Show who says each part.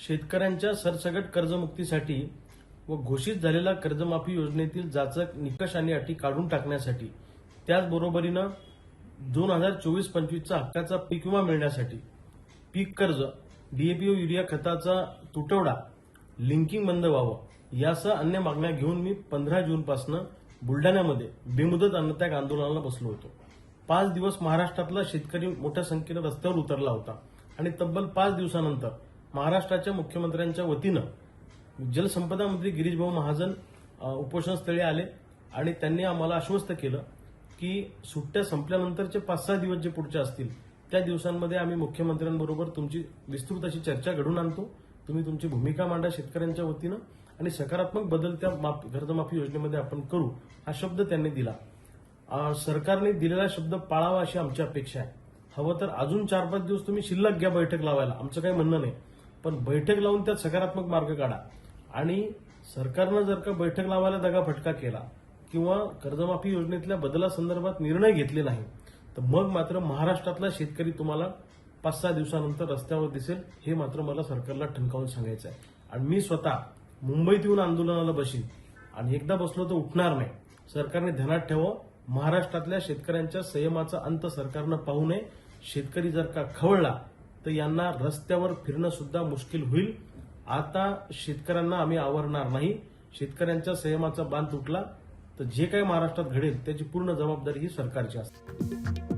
Speaker 1: शेतकऱ्यांच्या सरसकट कर्जमुक्तीसाठी व घोषित झालेल्या कर्जमाफी योजनेतील जाचक निकष आणि अटी काढून टाकण्यासाठी, त्याचबरोबरीनं 2024-25चा हक्काचा पीक विमा मिळण्यासाठी, पीक कर्ज, डीएपी व युरिया खताचा तुटवडा लिंकिंग बंद व्हावं यासह अन्य मागण्या घेऊन मी 15 जूनपासून बुलढाण्यामध्ये बेमुदत अन्नत्याग आंदोलनाला बसलो होतो. 5 दिवस महाराष्ट्रातला शेतकरी मोठ्या संख्येनं रस्त्यावर उतरला होता आणि तब्बल 5 दिवसानंतर महाराष्ट्राच्या मुख्यमंत्र्यांच्या वतीनं जलसंपदा मंत्री गिरीश भाऊ महाजन उपोषणस्थळी आले आणि त्यांनी आम्हाला आश्वस्त केलं की सुट्ट्या संपल्यानंतरचे 5-6 दिवस जे पुढचे असतील त्या दिवसांमध्ये आम्ही मुख्यमंत्र्यांबरोबर तुमची विस्तृत अशी चर्चा घडून आणतो. तुम्ही तुमची भूमिका मांडा शेतकऱ्यांच्या वतीनं आणि सकारात्मक बदल त्या कर्जमाफी योजनेमध्ये आपण करू, हा शब्द त्यांनी दिला. सरकारने दिलेला शब्द पाळावा अशी आमची अपेक्षा आहे. हवं तर अजून 4-5 दिवस तुम्ही शिल्लक घ्या बैठक लावायला, आमचं काही म्हणणं नाही, पण बैठक लावून त्यात सकारात्मक मार्ग काढा. आणि सरकारनं जर का बैठक लावायला दगाफटका केला किंवा कर्जमाफी योजनेतल्या बदलासंदर्भात निर्णय घेतले नाही तर मग मात्र महाराष्ट्रातला शेतकरी तुम्हाला 5-6 दिवसानंतर रस्त्यावर दिसेल, हे मात्र मला सरकारला ठणकावून सांगायचं आहे. आणि मी स्वतः मुंबईत येऊन आंदोलनाला बसीन आणि एकदा बसलो तर उठणार नाही. सरकारने ध्यानात ठेवावं, महाराष्ट्रातल्या शेतकऱ्यांच्या संयमाचा अंत सरकारनं पाहू नये. शेतकरी जर का खवळला तर यांना रस्त्यावर फिरणं सुद्धा मुश्किल होईल. आता शेतकऱ्यांना आम्ही आवरणार नाही. शेतकऱ्यांच्या संयमाचा बांध तुटला तर जे काही महाराष्ट्रात घडेल त्याची पूर्ण जबाबदारी ही सरकारची असते.